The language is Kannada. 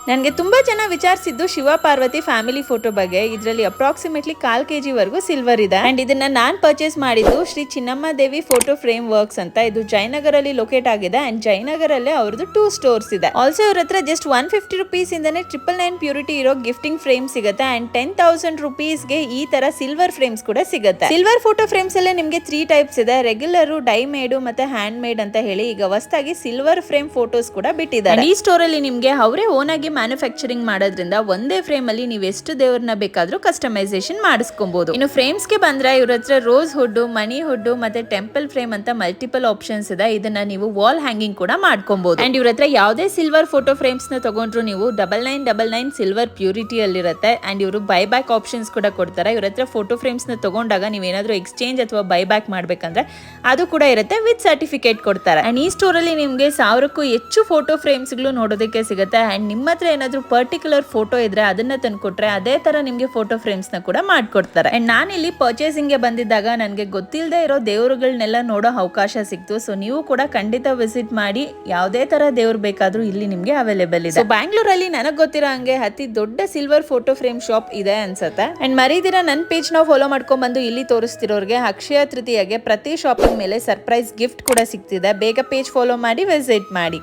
ನನಗೆ ತುಂಬಾ ಜನ ವಿಚಾರಿಸಿದ್ದು ಶಿವ ಪಾರ್ವತಿ ಫ್ಯಾಮಿಲಿ ಫೋಟೋ ಬಗ್ಗೆ. ಇದರಲ್ಲಿ ಅಪ್ರಾಕ್ಸಿಮೇಟ್ಲಿ 1/4 kg ವರೆಗೂ ಸಿಲ್ವರ್ ಇದೆ. ಅಂಡ್ ಇದನ್ನ ನಾನ್ ಪರ್ಚೇಸ್ ಮಾಡಿದ್ದು ಶ್ರೀ ಚಿನ್ನಮ್ಮ ದೇವಿ ಫೋಟೋ ಫ್ರೇಮ್ ವರ್ಕ್ಸ್ ಅಂತ. ಇದು ಜಯನಗರ್ ಅಲ್ಲಿ ಲೊಕೇಟ್ ಆಗಿದೆ. ಅಂಡ್ ಜಯನಗರ್ ಅಲ್ಲೇ ಅವ್ರದ್ದು 2 ಸ್ಟೋರ್ಸ್ ಇದೆ. ಆಲ್ಸೋ ಇವ್ರ ಹತ್ರ ಜಸ್ಟ್ 150 ರುಪೀಸ್ ಇಂದಾನೆ 999 ಪ್ಯೂರಿಟಿ ಇರೋ ಗಿಫ್ಟಿಂಗ್ ಫ್ರೇಮ್ ಸಿಗುತ್ತೆ. ಅಂಡ್ 10,000 ರುಪೀಸ್ ಗೆ ಈ ತರ ಸಿಲ್ವರ್ ಫ್ರೇಮ್ಸ್ ಕೂಡ ಸಿಗುತ್ತೆ. ಸಿಲ್ವರ್ ಫೋಟೋ ಫ್ರೇಮ್ಸ್ ಅಲ್ಲೇ ನಿಮ್ಗೆ 3 ಟೈಪ್ಸ್ ಇದೆ, ರೆಗ್ಯುಲರ್, ಡೈ ಮೇಡ್ ಮತ್ತೆ ಹ್ಯಾಂಡ್ ಮೇಡ್ ಅಂತ ಹೇಳಿ. ಈಗ ಹೊಸದಾಗಿ ಸಿಲ್ವರ್ ಫ್ರೇಮ್ ಫೋಟೋಸ್ ಕೂಡ ಬಿಟ್ಟಿದ್ದಾರೆ. ಈ ಸ್ಟೋರ್ ಅಲ್ಲಿ ನಿಮ್ಗೆ ಅವರೇ ಓನ್ ಆಗಿ ಮ್ಯಾನುಫ್ಯಾಕ್ಚರಿಂಗ್ ಮಾಡೋದ್ರಿಂದ ಒಂದೇ ಫ್ರೇಮ್ ಅಲ್ಲಿ ನೀವು ಎಷ್ಟು ದೇವ್ರನ್ನ ಬೇಕಾದ್ರೂ ಕಸ್ಟಮೈಸೇಷನ್ ಮಾಡಿಸ್ಕೊಬಹುದು. ಇನ್ನು ಫ್ರೇಮ್ಸ್ ಗೆ ಬಂದ್ರೆ ಇವ್ರ ಹತ್ರ ರೋಸ್ ಹುಡ್, ಮನಿ ಹುಡ್ ಮತ್ತೆ ಟೆಂಪಲ್ ಫ್ರೇಮ್ ಅಂತ ಮಲ್ಟಿಪಲ್ ಆಪ್ಷನ್ಸ್ ಇದೆ. ಇದನ್ನ ನೀವು ವಾಲ್ ಹ್ಯಾಂಗಿಂಗ್ ಕೂಡ ಮಾಡ್ಕೊಬಹುದು. ಅಂಡ್ ಇವ್ರ ಹತ್ರ ಯಾವುದೇ ಸಿಲ್ವರ್ ಫೋಟೋ ಫ್ರೇಮ್ಸ್ ನ ತಗೊಂಡ್ರು ನೀವು 9999 ಸಿಲ್ವರ್ ಪ್ಯೂರಿಟಿ ಅಲ್ಲಿರುತ್ತೆ. ಅಂಡ್ ಇವರು ಬೈ ಬ್ಯಾಕ್ ಆಪ್ಷನ್ಸ್ ಕೂಡ ಕೊಡ್ತಾರೆ. ಇವ್ರ ಹತ್ರ ಫೋಟೋ ಫ್ರೇಮ್ಸ್ ನ ತಗೊಂಡಾಗ ನೀವೇನಾದ್ರೂ ಎಕ್ಸ್ಚೇಂಜ್ ಅಥವಾ ಬೈ ಬ್ಯಾಕ್ ಮಾಡ್ಬೇಕಂದ್ರೆ ಅದು ಕೂಡ ಇರುತ್ತೆ, ವಿತ್ ಸರ್ಟಿಫಿಕೇಟ್ ಕೊಡ್ತಾರೆ. ಅಂಡ್ ಈ ಸ್ಟೋರ್ ಅಲ್ಲಿ ನಿಮ್ಗೆ 1000ಕ್ಕೂ ಹೆಚ್ಚು ಫೋಟೋ ಫ್ರೇಮ್ಸ್ ಗಳು ನೋಡೋದಕ್ಕೆ ಸಿಗುತ್ತೆ. ಅಂಡ್ ನಿಮ್ಮ ಹತ್ರ ಏನಾದ್ರೂ ಪರ್ಟಿಕ್ಯುಲರ್ ಫೋಟೋ ಇದ್ರೆ ಅದನ್ನ ತಂದ್ಕೊಟ್ರೆ ಅದೇ ತರ ನಿಮ್ಗೆ ಫೋಟೋ ಫ್ರೇಮ್ಸ್ ನ ಕೂಡ ಮಾಡ್ಕೊಡ್ತಾರೆ. ಅಂಡ್ ನಾನು ಇಲ್ಲಿ ಪರ್ಚೇಸಿಂಗ್ ಗೆ ಬಂದಿದ್ದಾಗ ನನಗೆ ಗೊತ್ತಿಲ್ಲದೆ ಇರೋ ದೇವರುಗಳನ್ನೆಲ್ಲ ನೋಡೋ ಅವಕಾಶ ಸಿಕ್ತು. ಸೊ ನೀವು ಕೂಡ ಖಂಡಿತ ವಿಸಿಟ್ ಮಾಡಿ. ಯಾವುದೇ ತರ ದೇವ್ರು ಬೇಕಾದ್ರೂ ಇಲ್ಲಿ ನಿಮ್ಗೆ ಅವೈಲೇಬಲ್ ಇದೆ. ಬ್ಯಾಂಗ್ಳೂರಲ್ಲಿ ನನಗೆ ಗೊತ್ತಿರೋ ಹಂಗೆ ಅತಿ ದೊಡ್ಡ ಸಿಲ್ವರ್ ಫೋಟೋ ಫ್ರೇಮ್ ಶಾಪ್ ಇದೆ ಅನ್ಸುತ್ತೆ. ಅಂಡ್ ಮರೀದಿರ ನನ್ನ ಪೇಜ್ ನ ಫಾಲೋ ಮಾಡ್ಕೊಂಡ್ ಬಂದು ಇಲ್ಲಿ ತೋರಿಸ್ತಿರೋರ್ಗೆ ಅಕ್ಷಯ ತೃತೀಯಗೆ ಪ್ರತಿ ಶಾಪಿಂಗ್ ಮೇಲೆ ಸರ್ಪ್ರೈಸ್ ಗಿಫ್ಟ್ ಕೂಡ ಸಿಗ್ತಿದೆ. ಬೇಗ ಪೇಜ್ ಫಾಲೋ ಮಾಡಿ ವಿಸಿಟ್ ಮಾಡಿ.